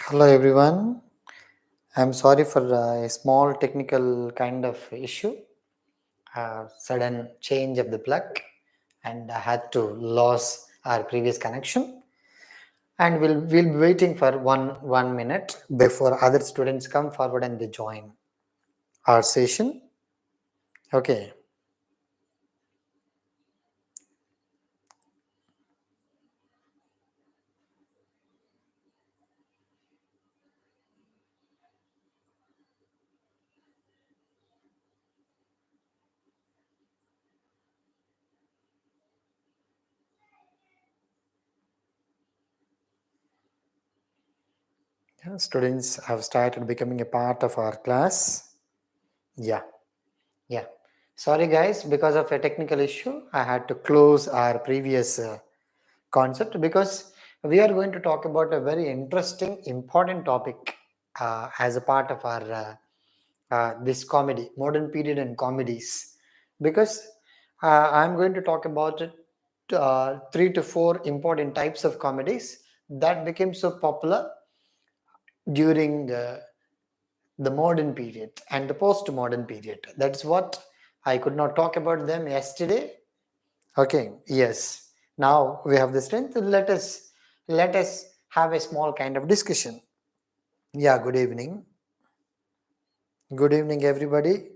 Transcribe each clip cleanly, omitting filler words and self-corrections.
Hello everyone. I'm sorry for a small technical kind of issue, sudden change of the plug, and I had to lose our previous connection. And we'll be waiting for one minute before other students come forward and they join our session. Okay. Yeah, students have started becoming a part of our class. Yeah. Yeah. Sorry guys, because of a technical issue, I had to close our previous concept because we are going to talk about a very interesting, important topic as a part of our this comedy, modern period and comedies. Because I'm going to talk about 3 to 4 important types of comedies that became so popular during the modern period and the post-modern period. That's what I could not talk about them yesterday. Okay, yes. Now we have the strength. Let us have a small kind of discussion. Yeah, good evening. Good evening, everybody.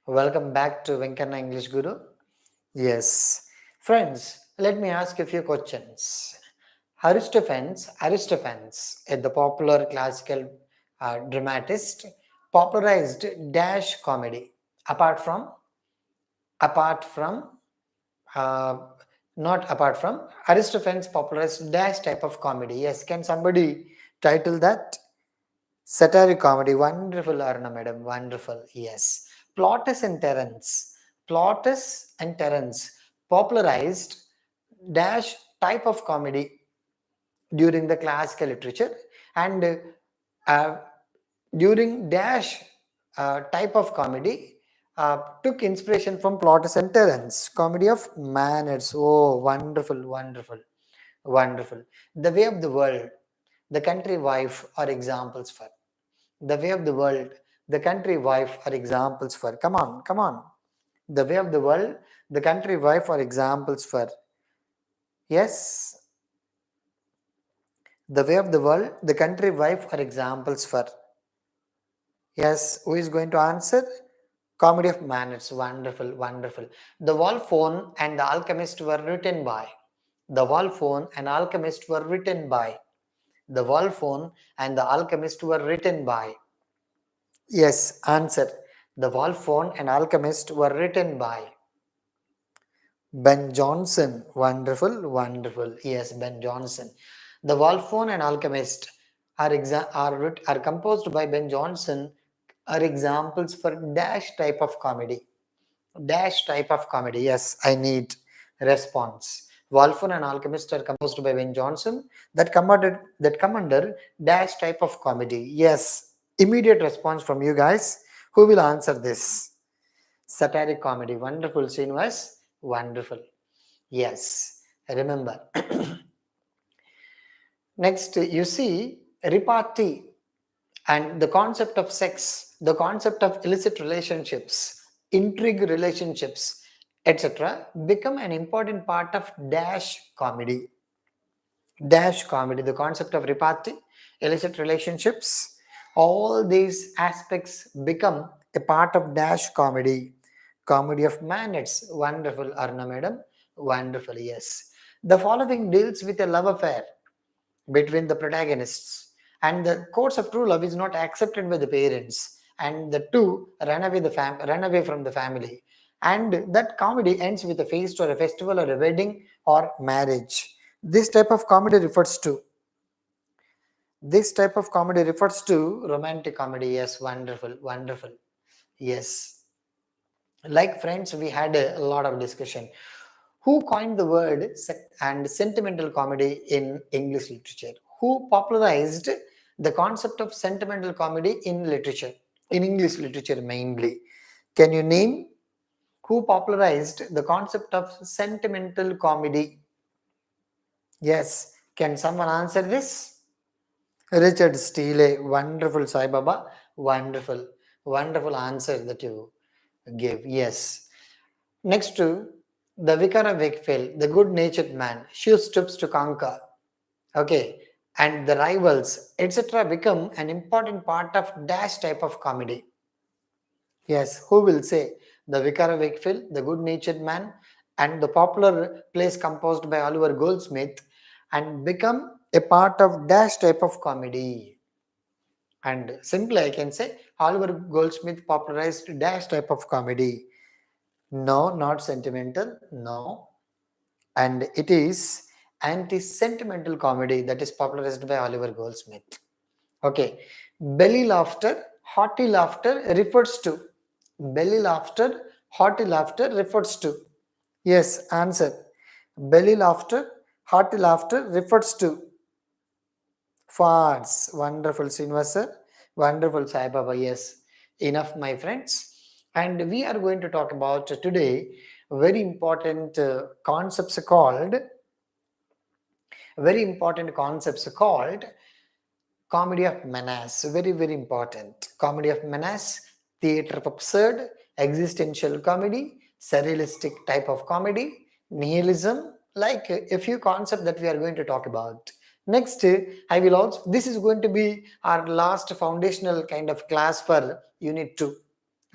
Welcome back to Venkana English Guru. Yes. Friends, let me ask a few questions. Aristophanes, the popular classical dramatist, popularized dash comedy. Apart from, apart from uh, not apart from Aristophanes popularized dash type of comedy. Yes, can somebody title that? Satiric comedy. Wonderful, Aruna madam. Wonderful. Yes. Plautus and Terence popularized dash type of comedy during the classical literature, and uh, during dash type of comedy took inspiration from Plautus and Terence. Comedy of manners. Oh, wonderful, wonderful, wonderful. The Way of the World, The Country Wife are examples for. The Way of the World, The Country Wife are examples for. Come on, come on. The Way of the World, The Country Wife are examples for. Yes, The Way of the World, The Country Wife are examples for. Yes, who is going to answer? Comedy of Manners. Wonderful, wonderful. The Wolfone and the Alchemist were written by. The Wolfone and Alchemist were written by. The Wolfone and the Alchemist were written by. Yes, answer. The Wolfone and Alchemist were written by Ben Jonson. Wonderful, wonderful. Yes, Ben Jonson. The Wolfone and Alchemist are composed by Ben Jonson, are examples for dash type of comedy. Dash type of comedy. Yes, I need response. Wolfone and Alchemist are composed by Ben Jonson that come under dash type of comedy. Yes, immediate response from you guys. Who will answer this? Satiric comedy. Wonderful, Srinivas. Wonderful. Yes, remember. Next, you see repartee and the concept of sex, the concept of illicit relationships, intrigue relationships, etc., become an important part of dash comedy. Dash comedy, the concept of repartee, illicit relationships, all these aspects become a part of dash comedy. Comedy of manners. Wonderful, Arna madam. Wonderful, yes. The following deals with a love affair between the protagonists, and the course of true love is not accepted by the parents, and the two run away from the family, and that comedy ends with a feast or a festival or a wedding or marriage. This type of comedy refers to romantic comedy. Yes, wonderful, wonderful. Yes, like friends, we had a lot of discussion. Who coined the word and sentimental comedy in English literature? Who popularized the concept of sentimental comedy in literature, in English literature mainly? Can you name who popularized the concept of sentimental comedy? Yes, Can someone answer this? Richard Steele, wonderful Sai Baba, wonderful, wonderful answer that you gave. Yes. Next to the Vicar of Wakefield, the good-natured man, she stoops to conquer. Okay, and the rivals, etc., become an important part of dash type of comedy. Yes, who will say the Vicar of Wakefield, the good-natured man, and the popular plays composed by Oliver Goldsmith, and become a part of dash type of comedy. And simply I can say Oliver Goldsmith popularized dash type of comedy. No, not sentimental. No. And it is anti-sentimental comedy that is popularized by Oliver Goldsmith. Okay. Belly laughter, hearty laughter refers to. Belly laughter, hearty laughter refers to. Yes, answer. Belly laughter, hearty laughter refers to. Farts. Wonderful, Srinivas. Wonderful, Sai Baba. Yes. Enough, my friends. And we are going to talk about today very important concepts called comedy of menace. Very, very important. Comedy of menace, theater of absurd, existential comedy, surrealistic type of comedy, nihilism, like a few concepts that we are going to talk about. Next, I will also, this is going to be our last foundational kind of class for Unit 2.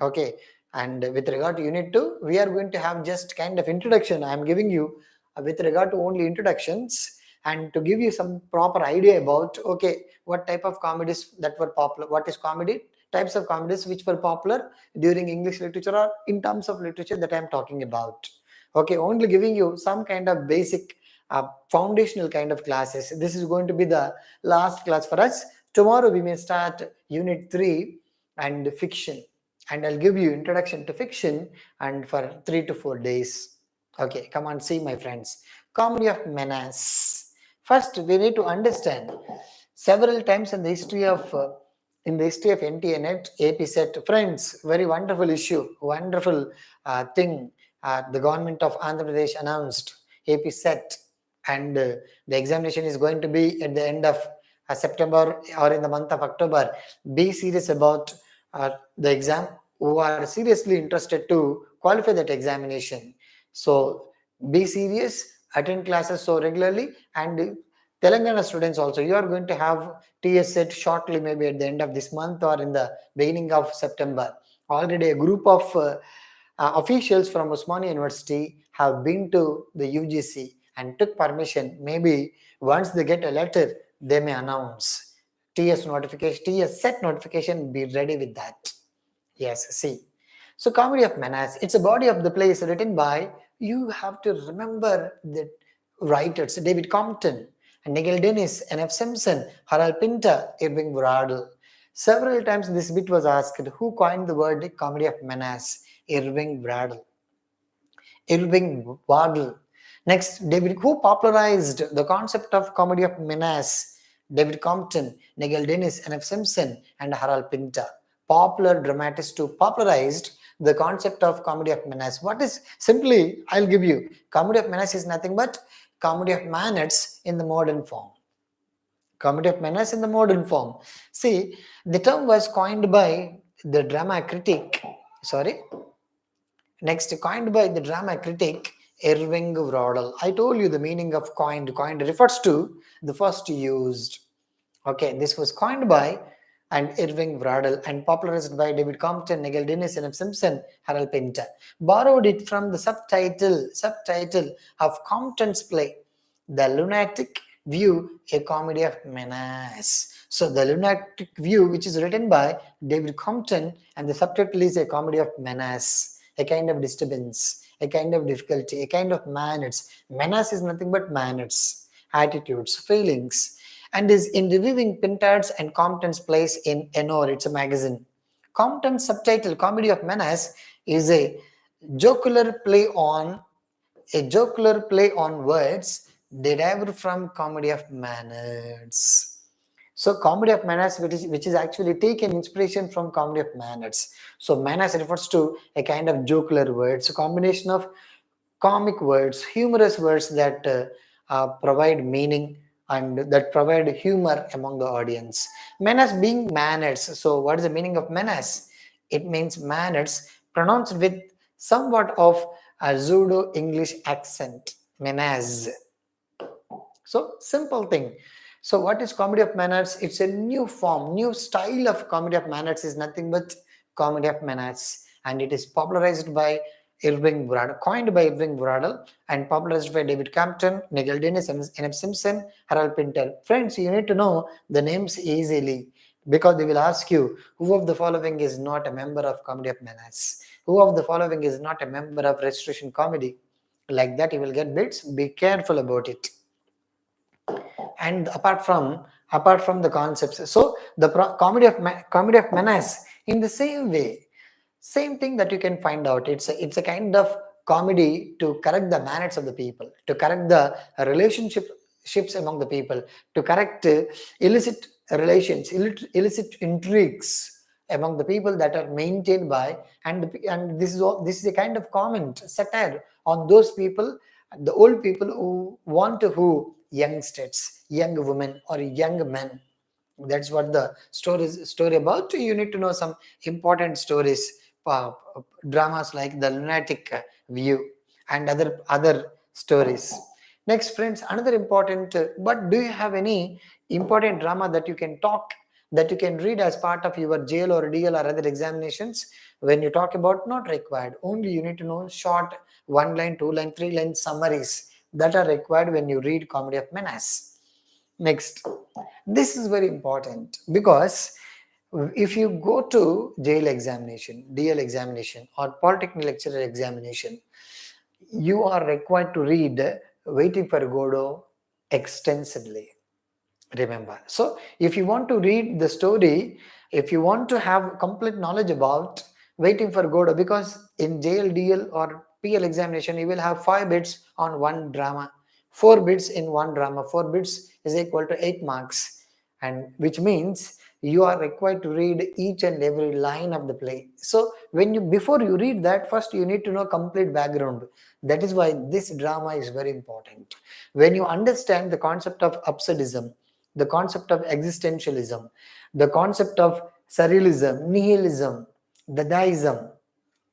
Okay, and with regard to Unit 2, we are going to have just kind of introduction. I am giving you with regard to only introductions and to give you some proper idea about, okay, what type of comedies that were popular, what is comedy, types of comedies which were popular during English literature or in terms of literature that I am talking about. Okay, only giving you some kind of basic foundational kind of classes. This is going to be the last class for us. Tomorrow we may start Unit 3 and fiction, and I'll give you introduction to fiction and for 3 to 4 days. Okay, come on, see my friends. Comedy of menace. First, we need to understand several times in the history of NTNet, AP set, friends, very wonderful issue, wonderful thing. The government of Andhra Pradesh announced AP set, and the examination is going to be at the end of September or in the month of October. Be serious about the exam, who are seriously interested to qualify that examination. So be serious, attend classes so regularly, and Telangana students also, you are going to have TS set shortly, maybe at the end of this month or in the beginning of September. Already a group of officials from Osmania University have been to the UGC and took permission. Maybe once they get a letter, they may announce TS notification, TS set notification, be ready with that. Yes, see. So Comedy of Menace, it's a body of the play written by, you have to remember the writers, David Compton, and Nigel Dennis, N.F. Simpson, Harold Pinter, Irving Wardle. Several times this bit was asked, who coined the word Comedy of Menace? Irving Wardle. Irving Wardle. Next, David, who popularized the concept of comedy of menace? David Compton, Nigel Dennis, N.F. Simpson, and Harold Pinter. Popular dramatists who popularized the concept of comedy of menace. What is, simply, I'll give you, comedy of menace is nothing but comedy of manners in the modern form. Comedy of menace in the modern form. See, the term was coined by the drama critic, Next, coined by the drama critic Irving Wardle. I told you the meaning of coined. Coined refers to the first used. Okay, this was coined by and Irving Wardle and popularized by David Compton, Nigel Dennis, and Simpson, Harold Pinter. Borrowed it from the subtitle of Compton's play, The Lunatic View, a comedy of menace. So the Lunatic View, which is written by David Compton, and the subtitle is a comedy of menace, a kind of disturbance, a kind of difficulty, a kind of manners. Menace is nothing but manners, attitudes, feelings, and is in reviewing Pintar's and Compton's place in Enor, it's a magazine. Compton's subtitle, Comedy of Menace, is a jocular play on words derived from comedy of manners. So comedy of manners, which is actually taken inspiration from comedy of manners. So manners refers to a kind of jocular words, a combination of comic words, humorous words that provide meaning and that provide humor among the audience. Menace being manners. So what is the meaning of menace? It means manners pronounced with somewhat of a pseudo English accent. Menace. So simple thing. So what is comedy of manners? It's a new form, new style of comedy of manners is nothing but comedy of manners, and it is popularized by Irving Bradle, coined by Irving Bradle, and popularized by David Campton, Nigel Dennis, N.F. Simpson, Harold Pinter. Friends, you need to know the names easily because they will ask you who of the following is not a member of comedy of manners, who of the following is not a member of restoration comedy. Like that, you will get bits. Be careful about it. And apart from the concepts, so the comedy of menace in the same way, same thing that you can find out, it's a kind of comedy to correct the manners of the people, to correct the relationships among the people, to correct illicit relations, illicit intrigues among the people that are maintained by, and this is a kind of comment satire on those people, the old people who want to who youngsters, young women or young men. That's what the story about. You need to know some important stories, uh, dramas like the lunatic view and other stories. Next, friends, another important, but do you have any important drama that you can talk, that you can read as part of your jail or DL or other examinations? When you talk about, not required, only you need to know short one line, two line, three line summaries that are required when you read Comedy of Menace. Next, this is very important because if you go to jail examination, DL examination, or polytechnic lecturer examination, you are required to read Waiting for Godot extensively. Remember. So, if you want to read the story, if you want to have complete knowledge about Waiting for Godot, because in jail, DL, or PL examination, you will have 5 bits on one drama, 4 bits in one drama. 4 bits is equal to 8 marks, and which means you are required to read each and every line of the play. So when you, before you read that, first you need to know complete background. That is why this drama is very important. When you understand the concept of absurdism, the concept of existentialism, the concept of surrealism, nihilism, dadaism,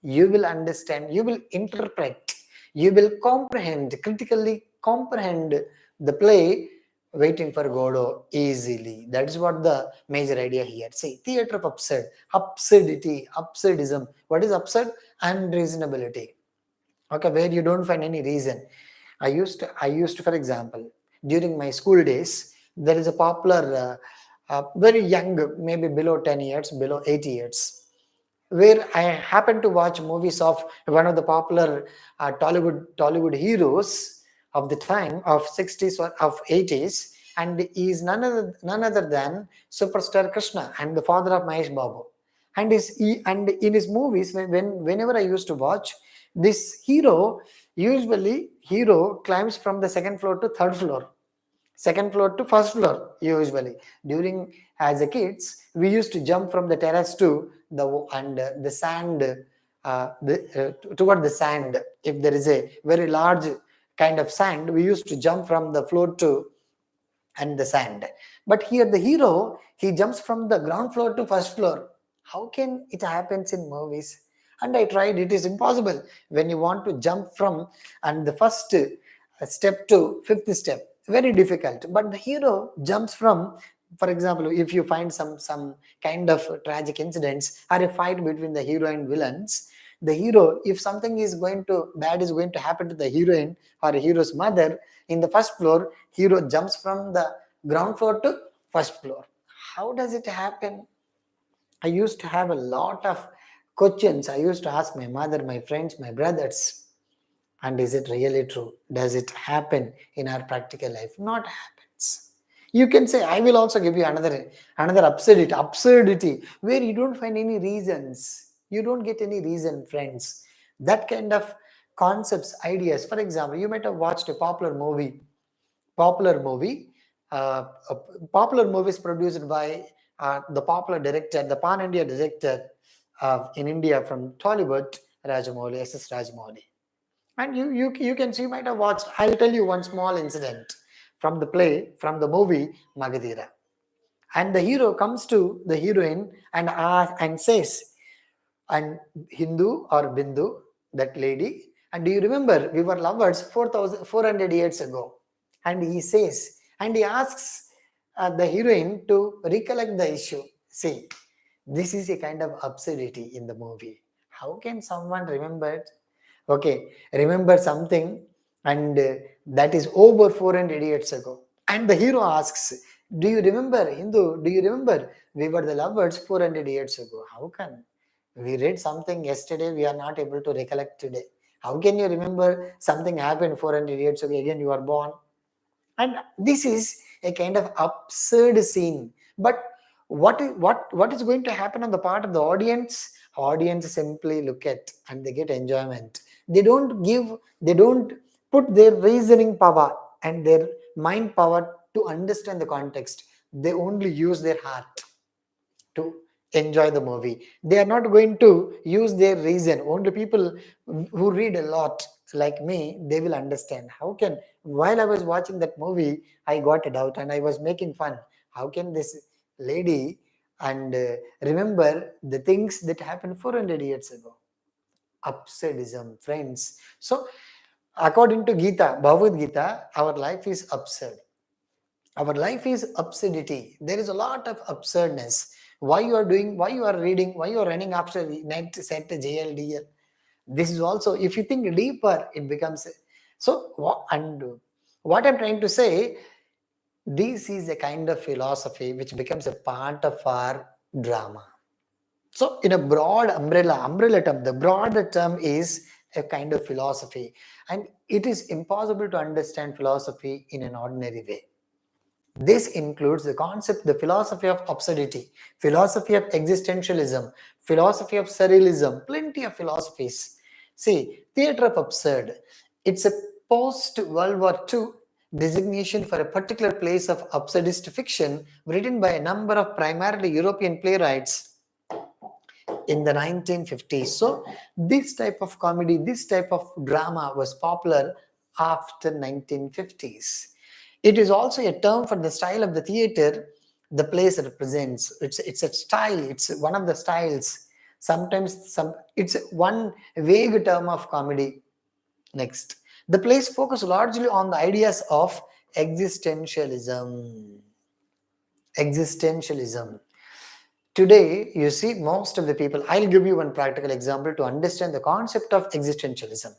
you will understand, you will interpret, you will comprehend, critically comprehend the play Waiting for Godot easily. That's what the major idea here. See, theater of absurd, absurdity, absurdism. What is absurd? Unreasonability. Okay, where you don't find any reason. I used to, for example, during my school days, there is a popular, very young, maybe below 10 years, below 8 years, where I happened to watch movies of one of the popular Tollywood heroes of the time of 60s or of 80s, and he is none other than superstar Krishna and the father of Mahesh Babu. And in his movies, whenever I used to watch, this hero climbs from the second floor to third floor, second floor to first floor. Usually during, as a kids, we used to jump from the terrace to the sand, toward the sand. If there is a very large kind of sand, we used to jump from the floor to and the sand. But here the hero, he jumps from the ground floor to first floor. How can it happens in movies? And I tried, it is impossible. When you want to jump from and the first step to fifth step, very difficult. But the hero jumps from, for example, if you find some kind of tragic incidents or a fight between the hero and villains, the hero, if something is going to bad is going to happen to the heroine or a hero's mother, in the first floor, hero jumps from the ground floor to first floor. How does it happen? I used to have a lot of questions. I used to ask my mother, my friends, my brothers. And is it really true? Does it happen in our practical life? Not happens. You can say, I will also give you another absurdity where you don't find any reasons. You don't get any reason, friends. That kind of concepts, ideas. For example, you might have watched a popular movie, a popular movies produced by the popular director, the Pan India director in India from Tollywood, Rajamouli, S.S. Rajamouli. And you can see, you might have watched. I'll tell you one small incident. from the play, from the movie Magadira. And the hero comes to the heroine and asks and says, and Hindu or Bindu, that lady, and do you remember we were lovers 4,400 years ago? And he says, and he asks the heroine to recollect the issue. See, this is a kind of absurdity in the movie. How can someone remember, okay, remember something and that is over 400 years ago? And the hero asks, do you remember, Hindu, do you remember we were the lovers 400 years ago? How can? We read something yesterday, we are not able to recollect today. How can you remember something happened 400 years ago, again you are born? And this is a kind of absurd scene. But what is going to happen on the part of the audience? Audience simply look at and they get enjoyment. They don't put their reasoning power and their mind power to understand the context. They only use their heart to enjoy the movie. They are not going to use their reason. Only people who read a lot like me, they will understand. How can, while I was watching that movie, I got a doubt and I was making fun. How can this lady and remember the things that happened 400 years ago? Absurdism, friends. So according to Gita, Bhagavad Gita, our life is absurd. Our life is absurdity. There is a lot of absurdness. Why you are doing, why you are reading, why you are running after net set JLDL. This is also, if you think deeper, it becomes so. And what I'm trying to say, this is a kind of philosophy which becomes a part of our drama. So in a broad umbrella term, the broader term is a kind of philosophy, and it is impossible to understand philosophy in an ordinary way. This includes the concept, the philosophy of absurdity, philosophy of existentialism, philosophy of surrealism, plenty of philosophies. See, theater of absurd. It's a post-World War II designation for a particular place of absurdist fiction written by a number of primarily European playwrights in the 1950s. So this type of comedy, this type of drama was popular after 1950s. It is also a term for the style of the theater the place represents. It's a style. It's one of the styles. Sometimes it's one vague term of comedy. Next, the plays focus largely on the ideas of existentialism. Existentialism. Today, you see most of the people, I'll give you one practical example to understand the concept of existentialism.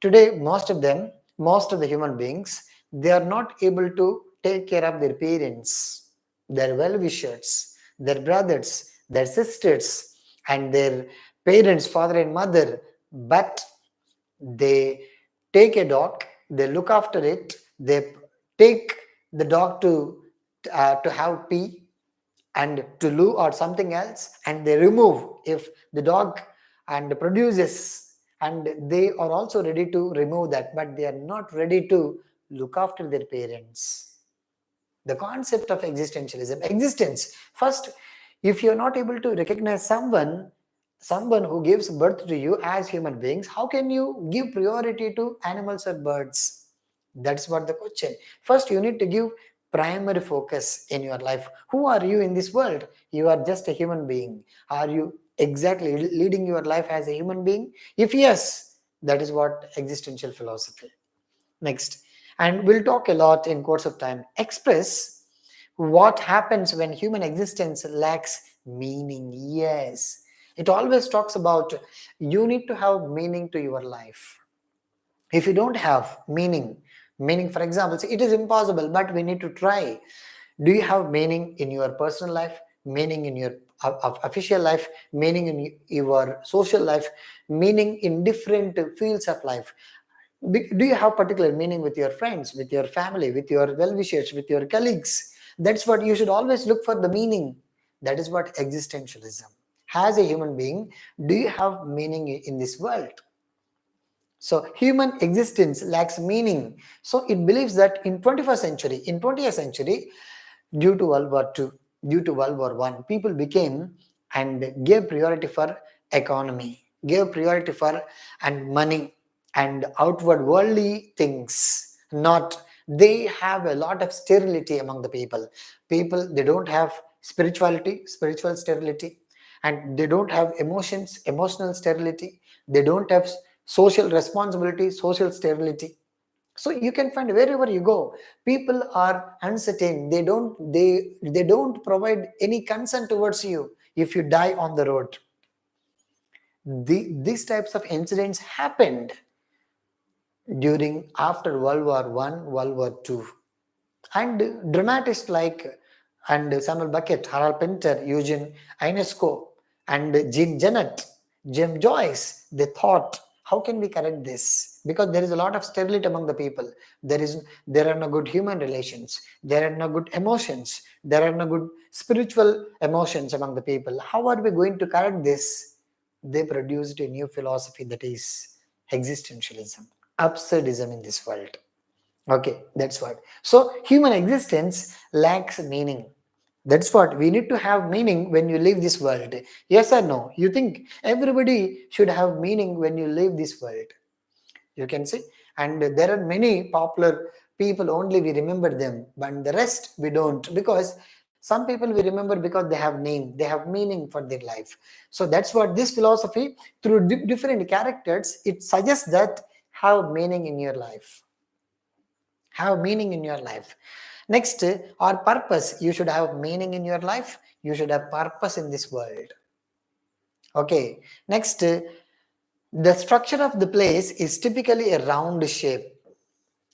Today, most of the human beings, they are not able to take care of their parents, their well-wishers, their brothers, their sisters, and their parents, father and mother, but they take a dog, they look after it, they take the dog to have pee and to loo or something else, and they remove if the dog and produces, and they are also ready to remove that, but they are not ready to look after their parents. The concept of existentialism, existence first. If you're not able to recognize someone who gives birth to you as human beings, how can you give priority to animals or birds? That's what the question. First, you need to give primary focus in your life. Who are you in this world? You are just a human being. Are you exactly leading your life as a human being? If yes, that is what existential philosophy. Next, and we'll talk a lot in course of time, express what happens when human existence lacks meaning. Yes, it always talks about you need to have meaning to your life. If you don't have meaning, for example, it is impossible, but we need to try. Do you have meaning in your personal life, meaning in your official life, meaning in your social life, meaning in different fields of life? Do you have particular meaning with your friends, with your family, with your well-wishers, with your colleagues? That's what you should always look for, the meaning. That is what existentialism. As a human being, do you have meaning in this world? So human existence lacks meaning. So it believes that in 20th century, due to World War II, due to World War I, people became and gave priority for economy, gave priority for and money and outward worldly things, not They have a lot of sterility among the people. People, they don't have spiritual sterility, and they don't have emotions, emotional sterility. They don't have social responsibility, social sterility. So you can find wherever you go, people are uncertain. They don't provide any consent towards you if you die on the road. These types of incidents happened during after World War One, World War Two, and dramatists like and Samuel Beckett, Harold Pinter, Eugene Ionesco, and Jean Genet, Jim Joyce, they thought, how can we correct this? Because there is a lot of sterility among the people. There are no good human relations. There are no good emotions. There are no good spiritual emotions among the people. How are we going to correct this? They produced a new philosophy, that is existentialism, absurdism in this world. Okay, that's what. So human existence lacks meaning. That's what we need to have meaning when you leave this world. Yes or no? You think everybody should have meaning when you leave this world? You can see, and there are many popular people, only we remember them, but the rest we don't, because some people we remember because they have name, they have meaning for their life. So that's what this philosophy, through different characters, it suggests that have meaning in your life, have meaning in your life. Next, or purpose. You should have meaning in your life. You should have purpose in this world. Okay. Next, the structure of the place is typically a round shape,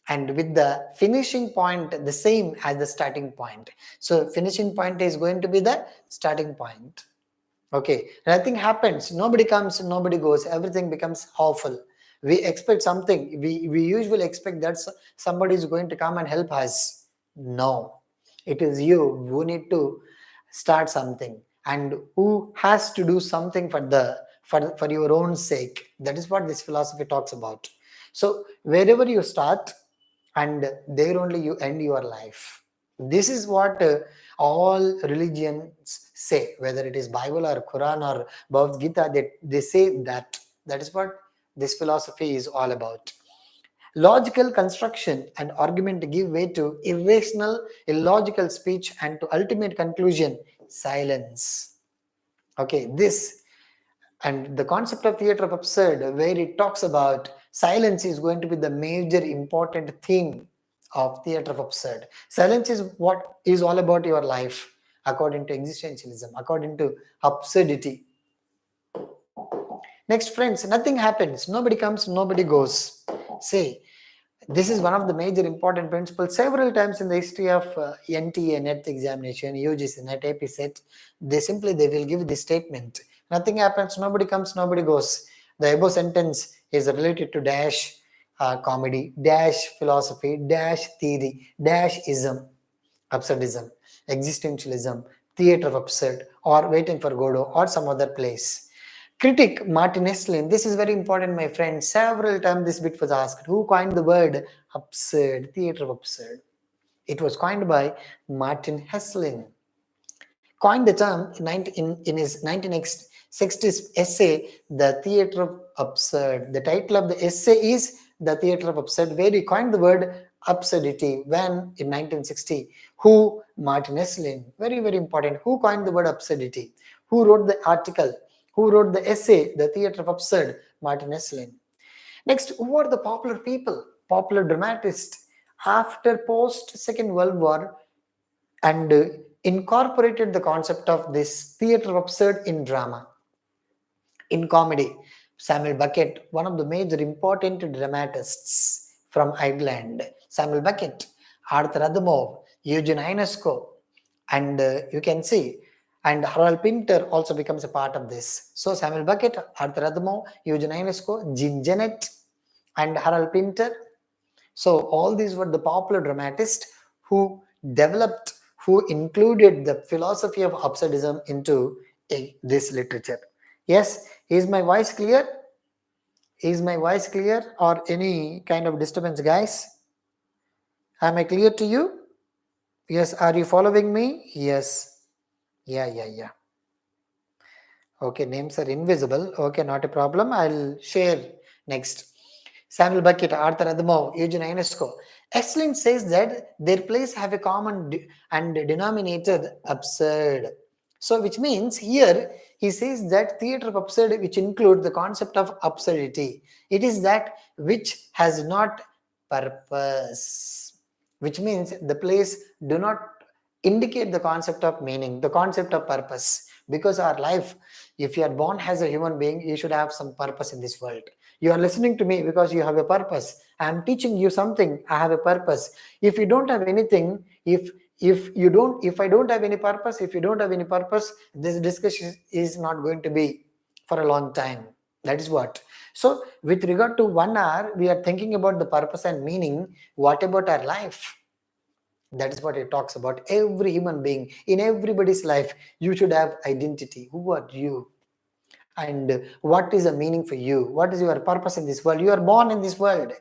and with the finishing point the same as the starting point. So finishing point is going to be the starting point. Okay, nothing happens, nobody comes, nobody goes, everything becomes awful. We expect something, we usually expect that somebody is going to come and help us. No, it is you who need to start something, and who has to do something for the for your own sake. That is what this philosophy talks about. So wherever you start, and there only you end your life. This is what all religions say, whether it is Bible or Quran or Bhagavad Gita, they say that. That is what this philosophy is all about. Logical construction and argument give way to irrational, illogical speech, and to ultimate conclusion, silence. Okay, this and the concept of theater of absurd, where it talks about silence, is going to be the major important theme of theater of absurd. Silence is what is all about your life, according to existentialism, according to absurdity. Next, friends, nothing happens, nobody comes, nobody goes. See, this is one of the major important principles. Several times in the history of NTA, net examination, UGC, net AP set, they will give this statement: nothing happens, nobody comes, nobody goes. The above sentence is related to dash comedy, dash philosophy, dash theory, dash ism, absurdism, existentialism, theater of absurd, or waiting for Godot, or some other place. Critic Martin Heslin, this is very important, my friend. Several times this bit was asked. Who coined the word absurd, theater of absurd? It was coined by Martin Heslin. Coined the term in his 1960s essay, The Theater of Absurd. The title of the essay is The Theater of Absurd, where he coined the word absurdity when in 1960. Who? Martin Heslin. Very, very important. Who coined the word absurdity? Who wrote the article? Who wrote the essay, The Theater of Absurd? Martin Heslin. Next, who are the popular people, popular dramatists after post Second World War, and incorporated the concept of this theater of absurd in drama, in comedy? Samuel Beckett, one of the major important dramatists from Ireland. Samuel Beckett, Arthur Adamov, Eugene Ionesco, and you can see, and Harold Pinter also becomes a part of this. So Samuel Beckett, Arthur Adamov, Eugene Ionesco, Jean Genet, and Harold Pinter. So all these were the popular dramatists who developed, who included the philosophy of absurdism into this literature. Yes, is my voice clear? Is my voice clear, or any kind of disturbance, guys? Am I clear to you? Yes, are you following me? Yes. Yeah. Okay, names are invisible. Okay, not a problem. I'll share next. Samuel Beckett, Arthur Adamo, Eugene Ionesco. Estlin says that their plays have a common and denominator absurd. So, which means here he says that theatre of absurd, which include the concept of absurdity, it is that which has not purpose, which means the plays do not indicate the concept of meaning, the concept of purpose. Because our life, if you are born as a human being, you should have some purpose in this world. You are listening to me because you have a purpose. I am teaching you something, I have a purpose. If you don't have anything, if I don't have any purpose, if you don't have any purpose, this discussion is not going to be for a long time. That is what. So with regard to 1 hour, we are thinking about the purpose and meaning. What about our life? That is what it talks about. Every human being, in everybody's life, you should have identity. Who are you? And what is the meaning for you? What is your purpose in this world? You are born in this world,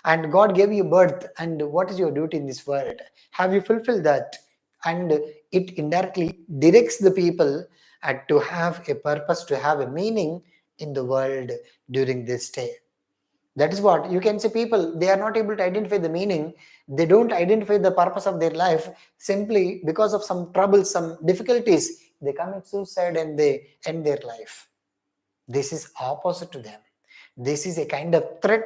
and God gave you birth. And what is your duty in this world? Have you fulfilled that? And it indirectly directs the people to have a purpose, to have a meaning in the world during this day. That is what you can see. People, they are not able to identify the meaning. They don't identify the purpose of their life. Simply because of some troubles, some difficulties, they commit suicide and they end their life. This is opposite to them. This is a kind of threat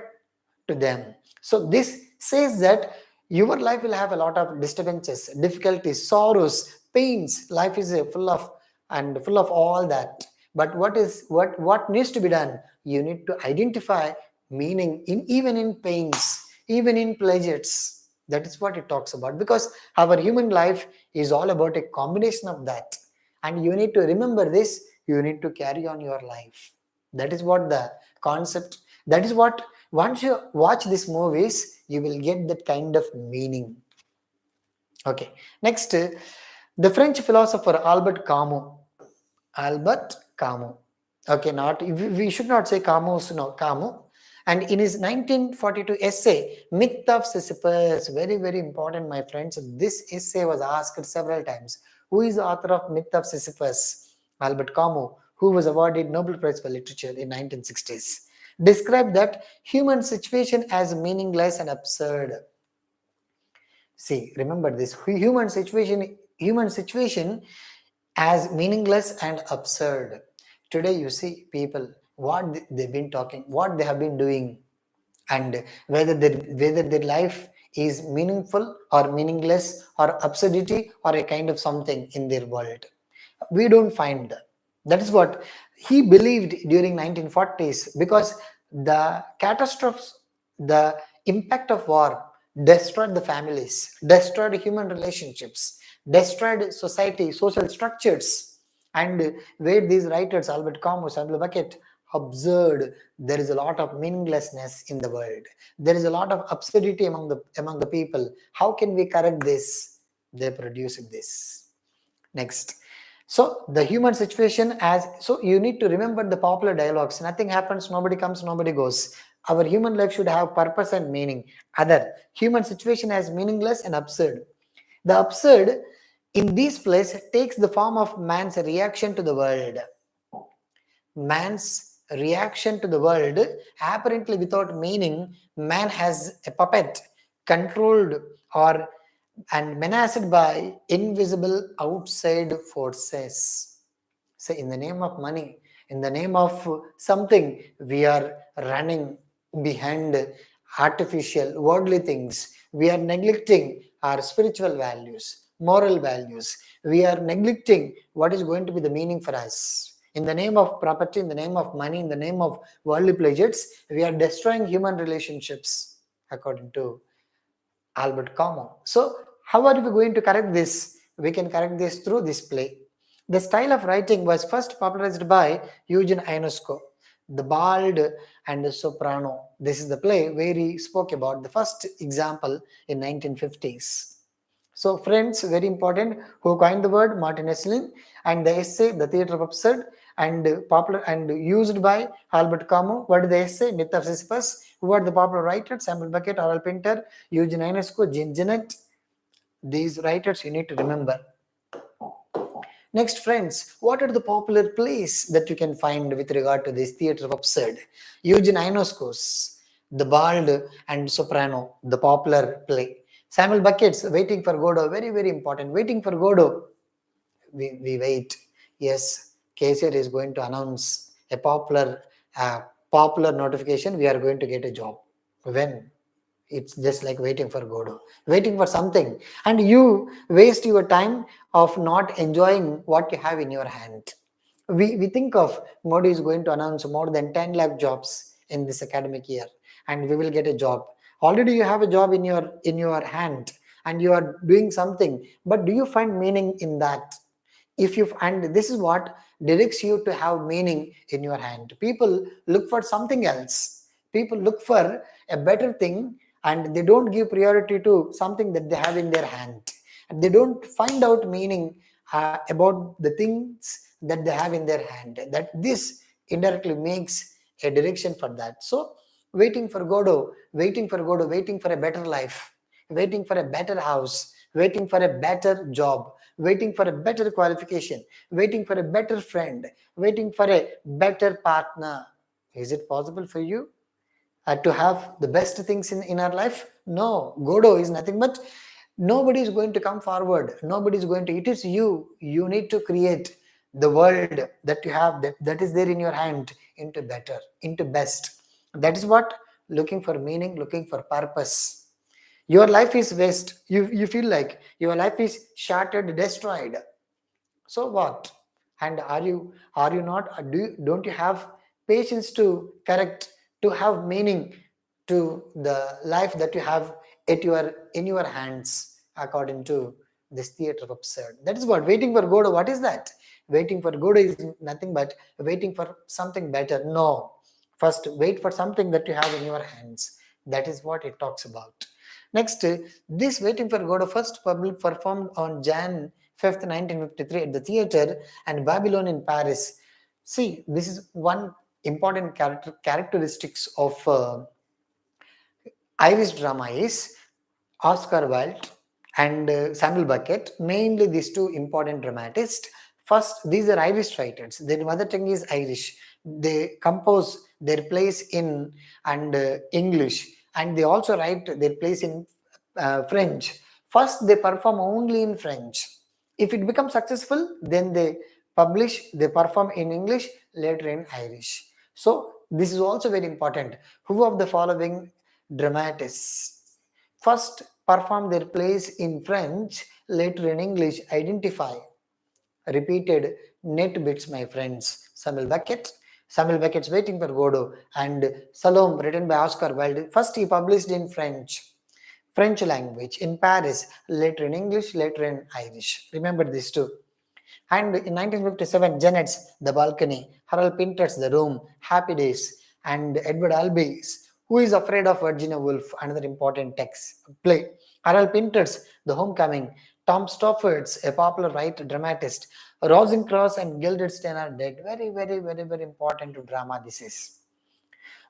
to them. So this says that your life will have a lot of disturbances, difficulties, sorrows, pains. Life is full of all that. But what needs to be done? You need to identify meaning in even in pains, even in pleasures. That is what it talks about, because our human life is all about a combination of that. And you need to remember this. You need to carry on your life. That is what the concept. That is what, once you watch these movies, you will get that kind of meaning. Okay, next, the French philosopher Albert Camus. Albert Camus. Okay, not, we should not say Camus, no, Camus. And in his 1942 essay, Myth of Sisyphus, very, very important, my friends. This essay was asked several times. Who is the author of Myth of Sisyphus? Albert Camus, who was awarded Nobel Prize for Literature in 1960s. Described that human situation as meaningless and absurd. See, remember this, human situation as meaningless and absurd. Today you see people, what they've been talking, what they have been doing, and whether their life is meaningful or meaningless or absurdity or a kind of something in their world. We don't find that. That is what he believed during 1940s, because the catastrophes, the impact of war destroyed the families, destroyed human relationships, destroyed society, social structures. And where these writers, Albert Camus, Samuel Beckett, observed there is a lot of meaninglessness in the world. There is a lot of absurdity among the people. How can we correct this? They produced this. Next. So the human situation as, so you need to remember the popular dialogues. Nothing happens, nobody comes, nobody goes. Our human life should have purpose and meaning. Other human situation as meaningless and absurd. The absurd in this place takes the form of man's reaction to the world. Man's reaction to the world, apparently without meaning. Man has a puppet, controlled or and menaced by invisible outside forces. So in the name of money, in the name of something, we are running behind artificial worldly things. We are neglecting our spiritual values, moral values. We are neglecting what is going to be the meaning for us. In the name of property, in the name of money, in the name of worldly pleasures, we are destroying human relationships, according to Albert Camus. So how are we going to correct this? We can correct this through this play. The style of writing was first popularized by Eugene Ionesco, The Bard and the Soprano. This is the play where he spoke about the first example in 1950s. So friends, very important, who coined the word? Martin Esslin. And the essay, The Theatre of Absurd, and popular and used by Albert Camus. What is the essay? Myth of Sisyphus. Who are the popular writers? Samuel Beckett, Oral Pinter, Eugene Ionesco, Jean Genet. These writers you need to remember. Next, friends, what are the popular plays that you can find with regard to this theatre of absurd? Eugene Ionesco's The Bald and Soprano, the popular play. Samuel Beckett's Waiting for Godot, very, very important. Waiting for Godot, we wait. Yes, KCR is going to announce a uh, popular notification. We are going to get a job. When? It's just like waiting for Godot, waiting for something, and you waste your time of not enjoying what you have in your hand. We think of Modi is going to announce more than 10 lakh jobs in this academic year, and we will get a job. Already you have a job in your hand, and you are doing something, but do you find meaning in that? If you, and this is what directs you to have meaning in your hand. People look for something else. People look for a better thing, and they don't give priority to something that they have in their hand, and they don't find out meaning about the things that they have in their hand. That this indirectly makes a direction for that. So waiting for Godot, waiting for Godot, waiting for a better life, waiting for a better house, waiting for a better job, waiting for a better qualification, waiting for a better friend, waiting for a better partner. Is it possible for you to have the best things in our life? No, Godot is nothing but nobody is going to come forward. Nobody is going to, it is you. You need to create the world that you have, that is there in your hand, into better, into best. That is what looking for meaning, looking for purpose. Your life is waste. You feel like your life is shattered, destroyed. So what? And are you not, don't you have patience to correct, to have meaning to the life that you have at your in your hands, according to this theater of absurd? That is what waiting for Godot. What is that? Waiting for Godot is nothing but waiting for something better. No, first wait for something that you have in your hands. That is what it talks about. Next, this Waiting for Godot first public performed on Jan 5th, 1953 at the theater and Babylon in Paris. See, this is one important characteristics of Irish drama is Oscar Wilde and Samuel Beckett, mainly these two important dramatists. First, these are Irish writers. Their mother tongue is Irish. They compose their plays in and English, and they also write their plays in French. First, they perform only in French. If it becomes successful, then they perform in English, later in Irish. So this is also very important. Who of the following dramatists first perform their plays in French, later in English? Identify. Repeated net bits, my friends. Samuel Beckett's Waiting for Godot, and Salome, written by Oscar Wilde. First he published in French language in Paris, later in English, later in Irish. Remember this too. And in 1957, Janet's The Balcony, Harold Pinter's The Room, Happy Days, and Edward Albee's Who is Afraid of Virginia Woolf, another important text play. Harold Pinter's The Homecoming, Tom Stoppard's a popular writer, dramatist. Rosencrantz and Guildenstern are dead. Very, very, very, very important to drama this is.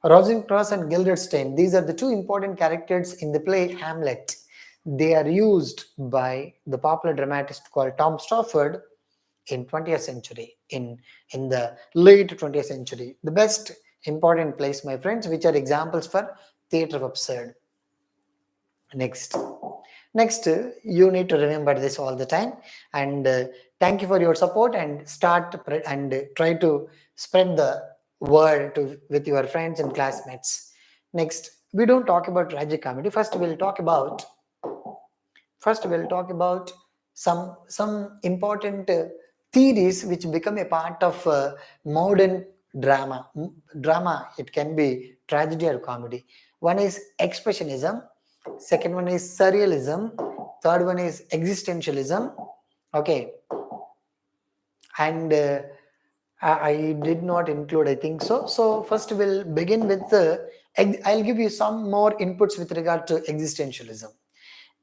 Rosencrantz and Guildenstern, these are the two important characters in the play Hamlet. They are used by the popular dramatist called Tom Stoppard in 20th century, in the late 20th century. The best important plays, my friends, which are examples for theater of absurd. Next, you need to remember this all the time, and thank you for your support, and try to spread the word with your friends and classmates. Next, we don't talk about tragic comedy. First we'll talk about some important theories which become a part of modern drama. Drama, it can be tragedy or comedy. One is expressionism, second one is surrealism, third one is existentialism. Okay, and I did not include, I think so. So first we'll begin with I'll give you some more inputs with regard to existentialism.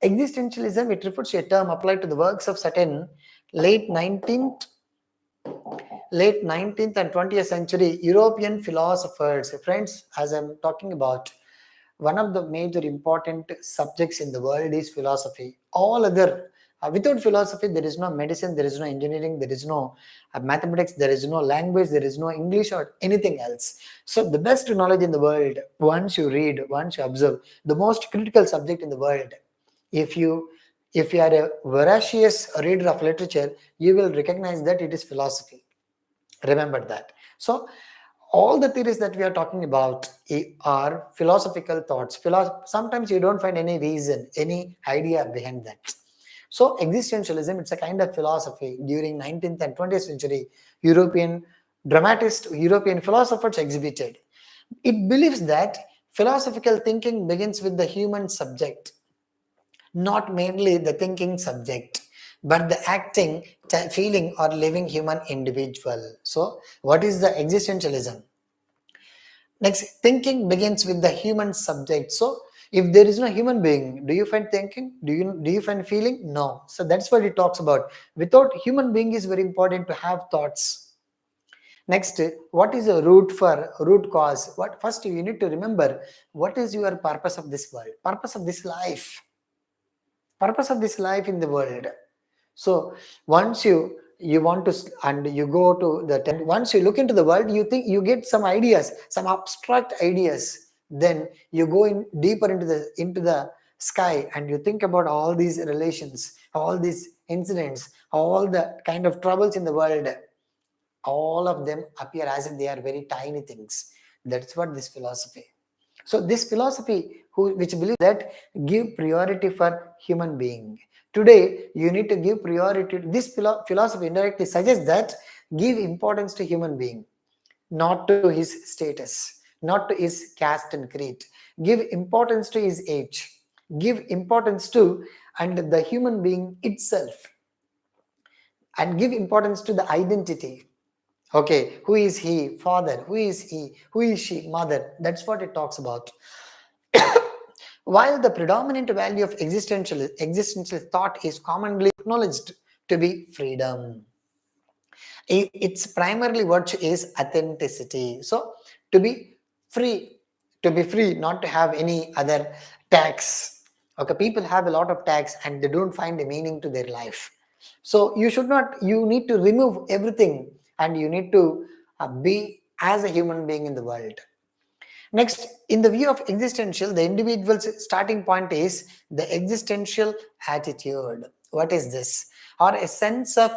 Existentialism, it refers to a term applied to the works of certain late 19th and 20th century European philosophers. Friends, as I'm talking about, one of the major important subjects in the world is philosophy. All other Without philosophy, there is no medicine, there is no engineering, there is no mathematics, there is no language, there is no English or anything else. So the best knowledge in the world, once you read, once you observe, the most critical subject in the world, if you are a voracious reader of literature, you will recognize that it is philosophy. Remember that. So all the theories that we are talking about are philosophical thoughts. Sometimes you don't find any reason, any idea behind that. So existentialism, it's a kind of philosophy during 19th and 20th century European dramatists, European philosophers exhibited. It believes that philosophical thinking begins with the human subject, not merely the thinking subject, but the acting, feeling, or living human individual. So, what is the existentialism? Next, thinking begins with the human subject. So, if there is no human being, do you find thinking? Do you find feeling? No. So that's what it talks about. Without human being is very important to have thoughts. Next, what is a root cause? What first you need to remember, what is your purpose of this world? Purpose of this life. Purpose of this life in the world. So once you want to and you go to the once you look into the world, you think you get some ideas, some abstract ideas. Then you go in deeper into the sky and you think about all these relations, all these incidents, all the kind of troubles in the world. All of them appear as if they are very tiny things. That's what this philosophy. So this philosophy, which believes that give priority for human being. Today, you need to give priority. This philosophy indirectly suggests that give importance to human being, not to his status, not to his caste and creed. Give importance to his age. Give importance to and the human being itself, and give importance to the identity. Okay, who is he? Father. Who is he? Who is she? Mother. That's what it talks about. While the predominant value of existential thought is commonly acknowledged to be freedom, its primarily virtue is authenticity. So, to be free, not to have any other tax. Okay, people have a lot of tax and they don't find a meaning to their life. So, you need to remove everything and you need to be as a human being in the world. Next, in the view of existential, the individual's starting point is the existential attitude. What is this? Or a sense of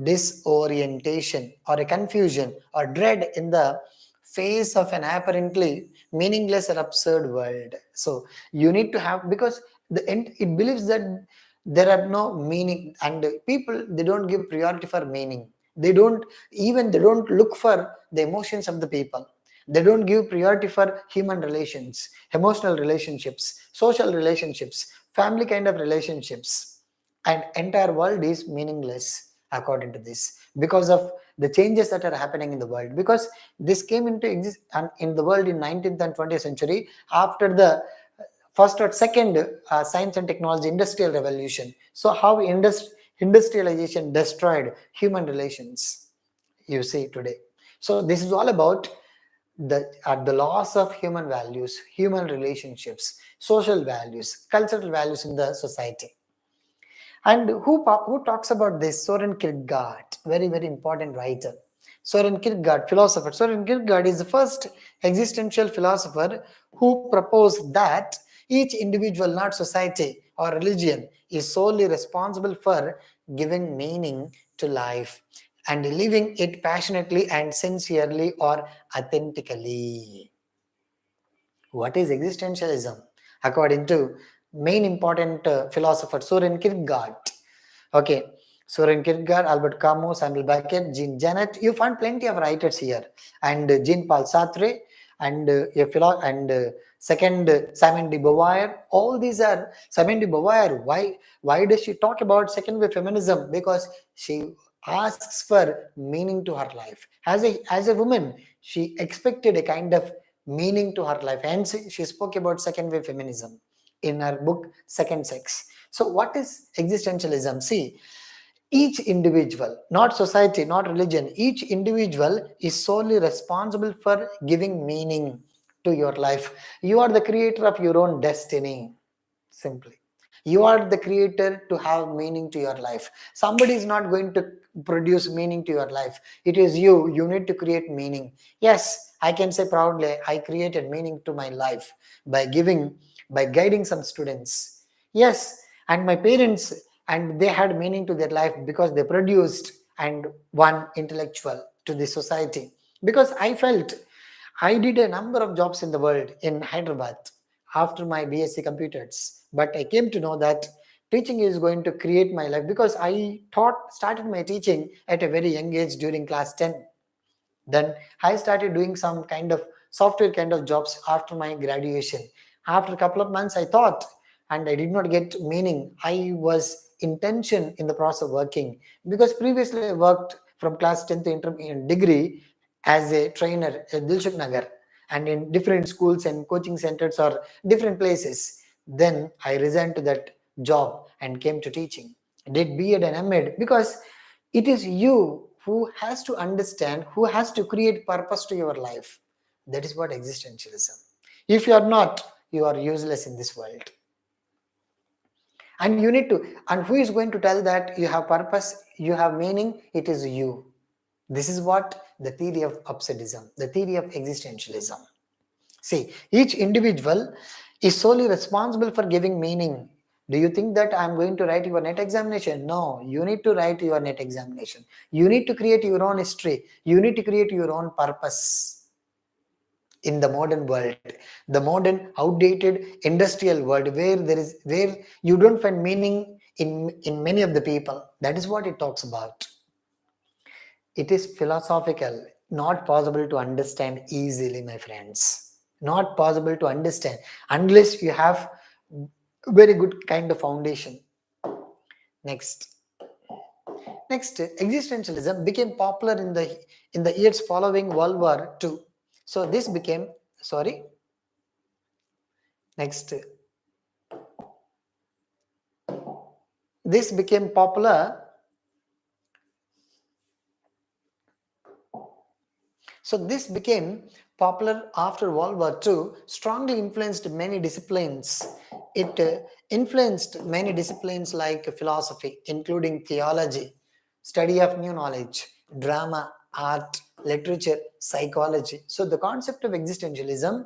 disorientation or a confusion or dread in the face of an apparently meaningless or absurd world. So you need to have, because it believes that there are no meaning, and people, they don't give priority for meaning. They don't look for the emotions of the people. They don't give priority for human relations, emotional relationships, social relationships, family kind of relationships. And entire world is meaningless according to this, because of the changes that are happening in the world. Because this came into in the world in 19th and 20th century after the first or second science and technology industrial revolution. So how industrialization destroyed human relations, you see today. So this is all about the loss of human values, human relationships, social values, cultural values in the society. And who talks about this? Soren Kierkegaard, very, very important writer. Soren Kierkegaard, philosopher. Soren Kierkegaard is the first existential philosopher who proposed that each individual, not society or religion, is solely responsible for giving meaning to life and living it passionately and sincerely or authentically. What is existentialism? According to main important philosopher Soren Kierkegaard. Okay, Soren Kierkegaard, Albert Camus, Samuel Beckett, Jean Genet. You find plenty of writers here, and Jean-Paul Sartre, and second Simone de Beauvoir. All these are Simone de Beauvoir. Why does she talk about second wave feminism? Because she asks for meaning to her life. As a woman, she expected a kind of meaning to her life. Hence, she spoke about second wave feminism in her book Second Sex. So what is existentialism? See, each individual, not society, not religion, each individual is solely responsible for giving meaning to your life. You are the creator of your own destiny, simply. You are the creator to have meaning to your life. Somebody is not going to produce meaning to your life. It is you. You need to create meaning. Yes, I can say proudly, I created meaning to my life by guiding some students. Yes, and my parents, and they had meaning to their life because they produced and one intellectual to the society. Because I felt I did a number of jobs in the world in Hyderabad after my BSc computers, but I came to know that teaching is going to create my life because I started my teaching at a very young age during class 10. Then I started doing some kind of software kind of jobs after my graduation. After a couple of months, I thought, and I did not get meaning. I was in tension in the process of working because previously I worked from class 10 to in degree as a trainer at Dilshuk Nagar and in different schools and coaching centers or different places. Then I resigned to that job and came to teaching. Did B.Ed and M.Ed because it is you who has to understand, who has to create purpose to your life. That is what existentialism. If you are not, you are useless in this world. And you need to, and who is going to tell that you have purpose, you have meaning? It is you. This is what the theory of absurdism, the theory of existentialism. See, each individual is solely responsible for giving meaning. Do you think that I'm going to write your net examination? No, you need to write your net examination. You need to create your own history. You need to create your own purpose in the modern world, the modern, outdated, industrial world where you don't find meaning in many of the people. That is what it talks about. It is philosophical, not possible to understand easily, my friends. Not possible to understand unless you have very good kind of foundation. Next, existentialism became popular in the years following World War II. So this became sorry. Next, this became popular. So this became popular after World War II, strongly influenced many disciplines. It influenced many disciplines like philosophy, including theology, study of new knowledge, drama, art, literature, psychology. So the concept of existentialism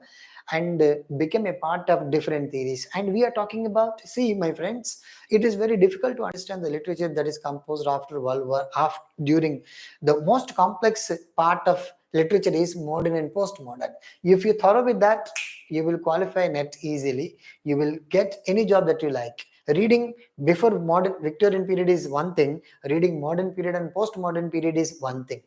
and became a part of different theories. And we are talking about, see, my friends, it is very difficult to understand the literature that is composed after World War, after, during the most complex part of literature is modern and postmodern. If you thorough with that, you will qualify net easily. You will get any job that you like. Reading before modern Victorian period is one thing. Reading modern period and postmodern period is one thing.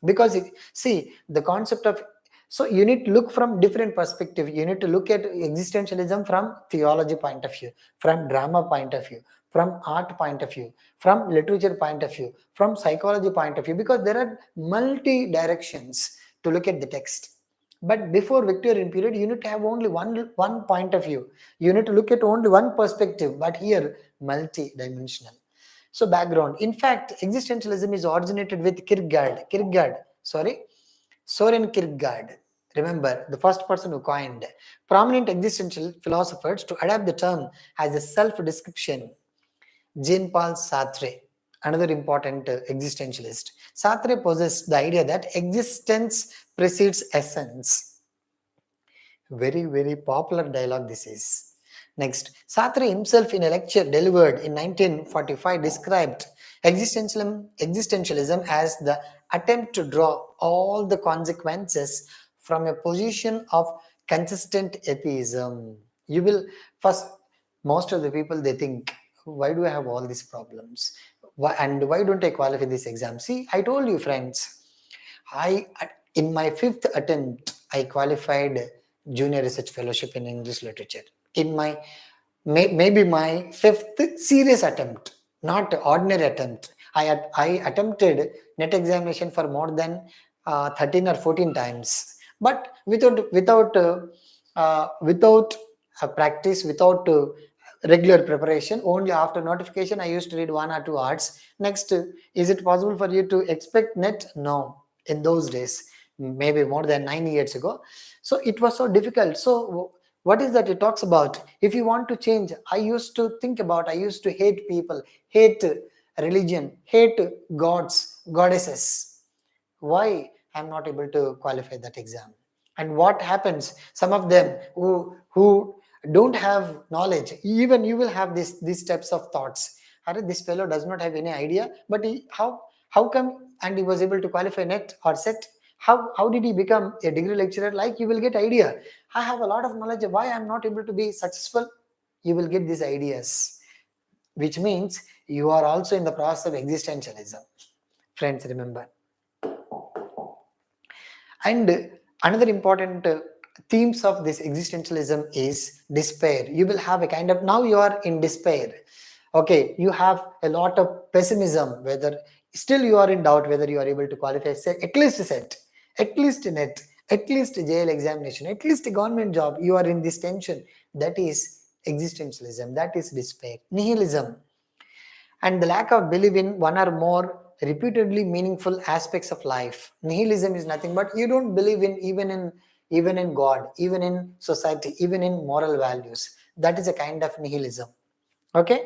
Because see the concept of, so you need to look from different perspective. You need to look at existentialism from theology point of view, from drama point of view, from art point of view, from literature point of view, from psychology point of view, because there are multi directions to look at the text. But before Victorian period, you need to have only one point of view. You need to look at only one perspective, but here multi-dimensional. So background. In fact, existentialism is originated with Soren Kierkegaard. Remember, the first person who coined prominent existential philosophers to adapt the term as a self-description. Jean-Paul Sartre, another important existentialist. Sartre possessed the idea that existence precedes essence. Very, very popular dialogue this is. Next, Sartre himself in a lecture delivered in 1945 described existentialism as the attempt to draw all the consequences from a position of consistent atheism. You will first, most of the people they think, why do I have all these problems? And why don't I qualify this exam? See, I told you, friends, I in my fifth attempt I qualified junior research fellowship in English literature. In my maybe my fifth serious attempt, not ordinary attempt. I attempted net examination for more than 13 or 14 times, but without practice, without regular preparation. Only after notification I used to read 1 or 2 hours. Next, is it possible for you to expect net? No, in those days, maybe more than 9 years ago. So it was so difficult. So What is that it talks about? If you want to change, I used to think about, I used to hate people, hate religion, hate gods, goddesses. Why I'm not able to qualify that exam? And what happens? Some of them who don't have knowledge, even you will have these types of thoughts. This fellow does not have any idea, but how come and he was able to qualify net or set? How did he become a degree lecturer? Like, you will get idea. I have a lot of knowledge. Why I'm not able to be successful? You will get these ideas, which means you are also in the process of existentialism. Friends, remember. And another important themes of this existentialism is despair. You will have a kind of, now you are in despair. Okay, you have a lot of pessimism, whether still you are in doubt whether you are able to qualify, say, at least set, at least net, at least jail examination, at least a government job. You are in this tension. That is existentialism. That is despair. Nihilism, and the lack of belief in one or more reputedly meaningful aspects of life. Nihilism is nothing but you don't believe in even in God, even in society, even in moral values. That is a kind of nihilism. Okay.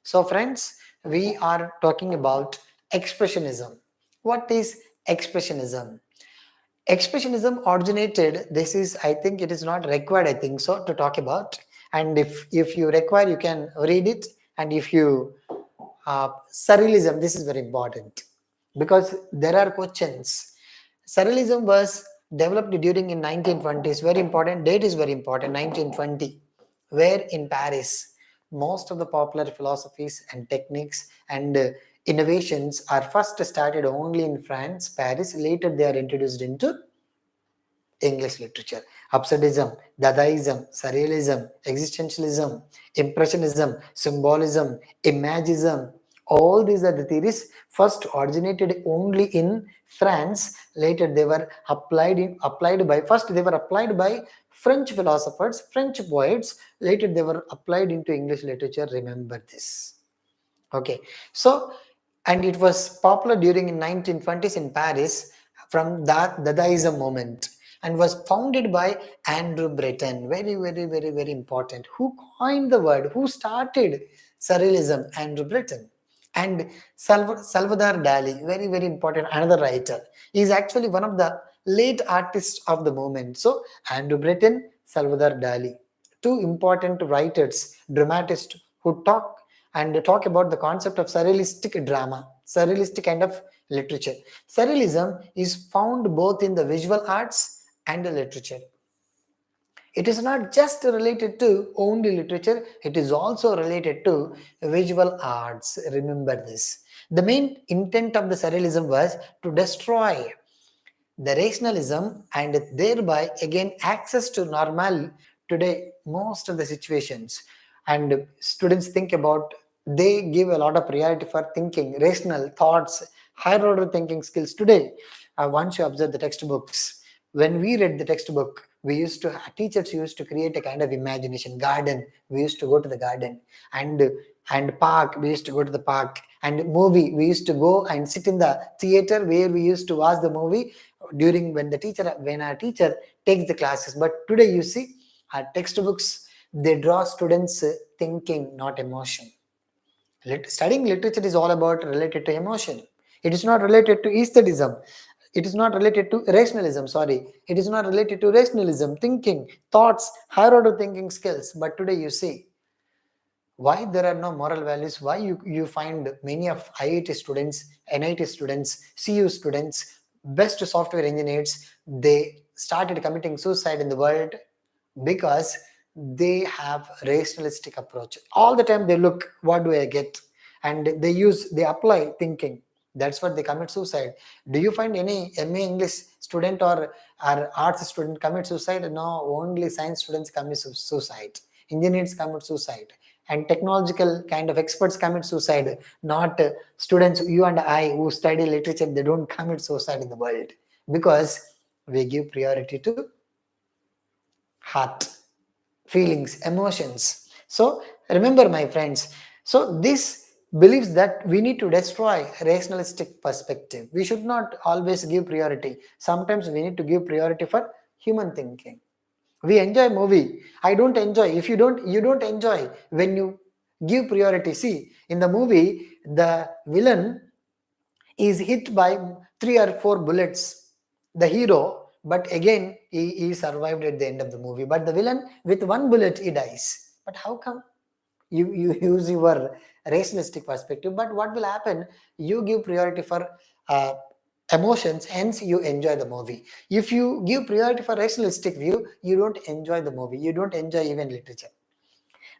So friends, we are talking about expressionism. What is expressionism? Expressionism originated, this is, I think it is not required, I think so, to talk about. And if you require, you can read it. And if you surrealism, this is very important because there are questions. Surrealism was developed during in 1920s. Very important date is very important. 1920, where in Paris, most of the popular philosophies and techniques and innovations are first started only in France, Paris. Later, they are introduced into English literature. Absurdism, Dadaism, Surrealism, Existentialism, Impressionism, Symbolism, Imagism, all these are the theories first originated only in France. Later they were applied by, first they were applied by French philosophers, French poets. Later they were applied into English literature. Remember this. Okay, so, and it was popular during in 1920s in Paris from that Dadaism moment, and was founded by Andrew Breton. Very, very, very, very important. Who coined the word? Who started Surrealism? Andrew Breton. And Salvador Dali, very, very important, another writer. He is actually one of the late artists of the moment. So Andrew Breton, Salvador Dali, two important writers, dramatists who talk about the concept of surrealistic drama, surrealistic kind of literature. Surrealism is found both in the visual arts and the literature. It is not just related to only literature, it is also related to visual arts. Remember this. The main intent of the surrealism was to destroy the rationalism and thereby again access to normal today most of the situations. And students think about, they give a lot of priority for thinking rational thoughts, higher order thinking skills today. Once you observe the textbooks, when we read the textbook, we used to, teachers used to create a kind of imagination. Garden, we used to go to the garden. And park, we used to go to the park. And movie, we used to go and sit in the theater where we used to watch the movie during when our teacher takes the classes. But today you see our textbooks, they draw students thinking, not emotion. Studying literature is all about related to emotion. It is not related to aestheticism. It is not related to rationalism. Sorry, it is not related to rationalism, thinking, thoughts, higher order thinking skills. But today you see why there are no moral values. Why you find many of IIT students, NIT students, CU students, best software engineers, they started committing suicide in the world because they have rationalistic approach. All the time they look, what do I get? And they apply thinking. That's what they commit suicide. Do you find any MA English student or arts student commit suicide? No, only science students commit suicide. Engineers commit suicide. And technological kind of experts commit suicide. Not students, you and I who study literature, they don't commit suicide in the world because we give priority to heart, feelings, emotions. So remember, my friends, so this believes that we need to destroy rationalistic perspective. We should not always give priority. Sometimes we need to give priority for human thinking. We enjoy movie. I don't enjoy. If you don't enjoy when you give priority. See, in the movie, the villain is hit by 3 or 4 bullets, the hero, but again he survived at the end of the movie. But the villain, with 1 bullet, he dies. But how come? You use your rationalistic perspective, but what will happen? You give priority for uh, emotions, hence you enjoy the movie. If you give priority for rationalistic view, you don't enjoy the movie, you don't enjoy even literature.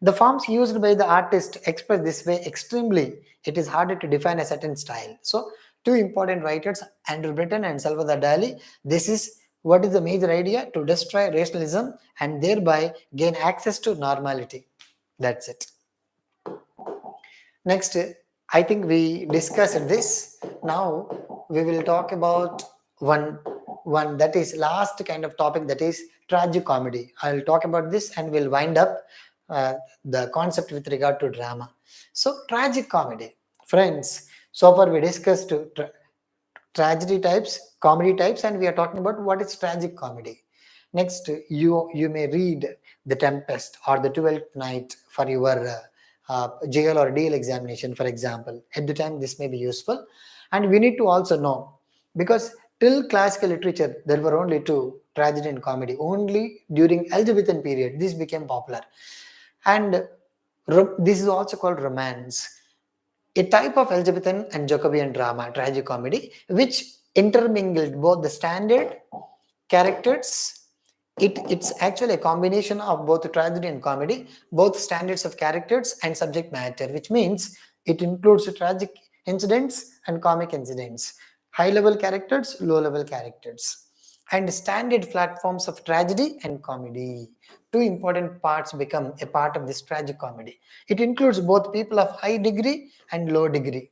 The forms used by the artist express this way extremely. It is harder to define a certain style. So, two important writers, Andrew Britton and Salvador Dali, this is what is the major idea: to destroy rationalism and thereby gain access to normality. That's it. Next, I think we discussed this. Now we will talk about one that is last kind of topic, that is tragic comedy. I'll talk about this and we'll wind up the concept with regard to drama. So tragic comedy, friends. So far we discussed tragedy types, comedy types, and we are talking about what is tragic comedy. Next, you may read The Tempest or The 12th Night for your jail or deal examination, for example. At the time, this may be useful. And we need to also know, because till classical literature, there were only two, tragedy and comedy. Only during Elizabethan period, this became popular. And this is also called romance, a type of Elizabethan and Jacobean drama, tragicomedy, which intermingled both the standard characters. It's actually a combination of both tragedy and comedy, both standards of characters and subject matter, which means it includes tragic incidents and comic incidents, high level characters, low level characters, and standard platforms of tragedy and comedy. Two important parts become a part of this tragic comedy. It includes both people of high degree and low degree.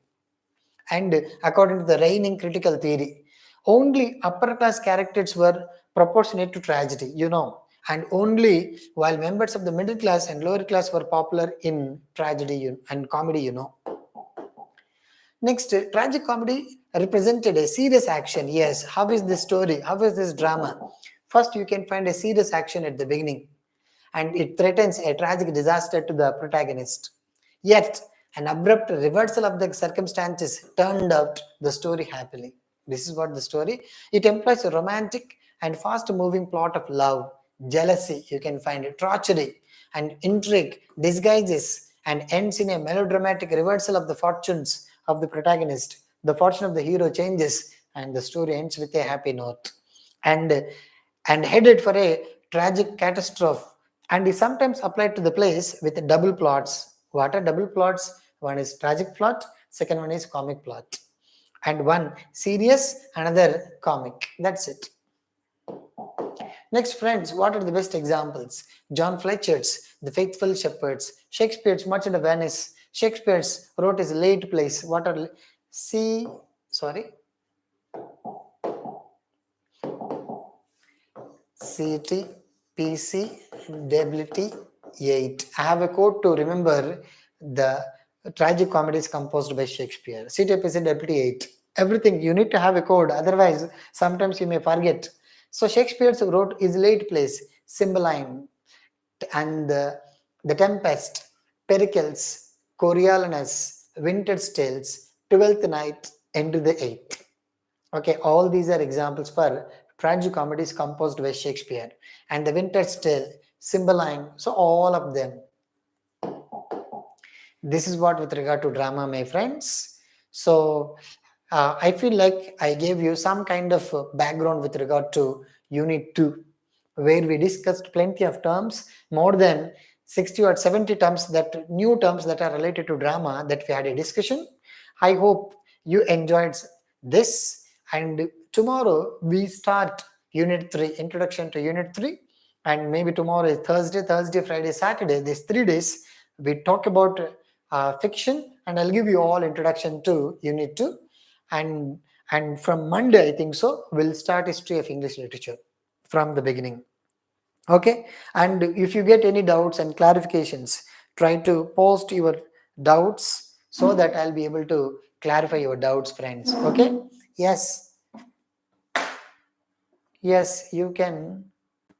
And according to the reigning critical theory, only upper class characters were proportionate to tragedy, and only while members of the middle class and lower class were popular in tragedy and comedy. Next, tragic comedy represented a serious action. Yes, how is this story? How is this drama? First, you can find a serious action at the beginning, and it threatens a tragic disaster to the protagonist. Yet, an abrupt reversal of the circumstances turned out the story happily. This is what the story. It implies a romantic and fast-moving plot of love, jealousy, you can find it, treachery, and intrigue disguises and ends in a melodramatic reversal of the fortunes of the protagonist. The fortune of the hero changes, and the story ends with a happy note. And headed for a tragic catastrophe, and is sometimes applied to the plays with double plots. What are double plots? One is tragic plot, second one is comic plot, and one serious, another comic. That's it. Next, friends, what are the best examples? John Fletcher's The Faithful Shepherds, Shakespeare's Merchant of Venice. Shakespeare's wrote his late plays. What are CT, PC, WT8. I have a code to remember the tragic comedies composed by Shakespeare. CT, PC, WT8. Everything you need to have a code, otherwise sometimes you may forget. So Shakespeare wrote his late plays, Cymbeline and The Tempest, Pericles, Coriolanus, Winter's Tales, 12th Night, Into the Eighth. Okay, all these are examples for tragic comedies composed by Shakespeare. And The Winter's Tale, Cymbeline, so all of them. This is what with regard to drama, my friends. So I feel like I gave you some kind of background with regard to Unit 2, where we discussed plenty of terms, more than 60 or 70 terms, new terms that are related to drama, that we had a discussion. I hope you enjoyed this, and tomorrow we start Unit 3, Introduction to Unit 3, and maybe tomorrow is Thursday, Friday, Saturday, these 3 days, we talk about fiction, and I'll give you all introduction to Unit 2, and from Monday, I think so, we'll start History of English Literature from the beginning. Okay, and if you get any doubts and clarifications, try to post your doubts so that I'll be able to clarify your doubts, friends. Okay, yes, you can.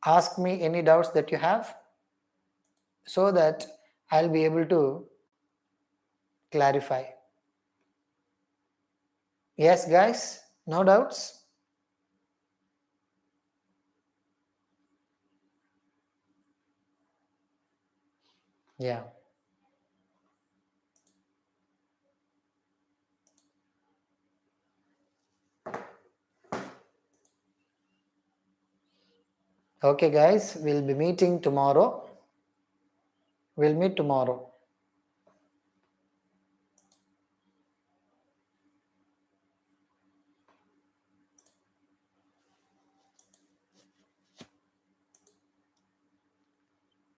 ask me any doubts that you have so that I'll be able to clarify. Yes, guys, no doubts? Yeah. Okay, guys, we'll be meeting tomorrow. We'll meet tomorrow.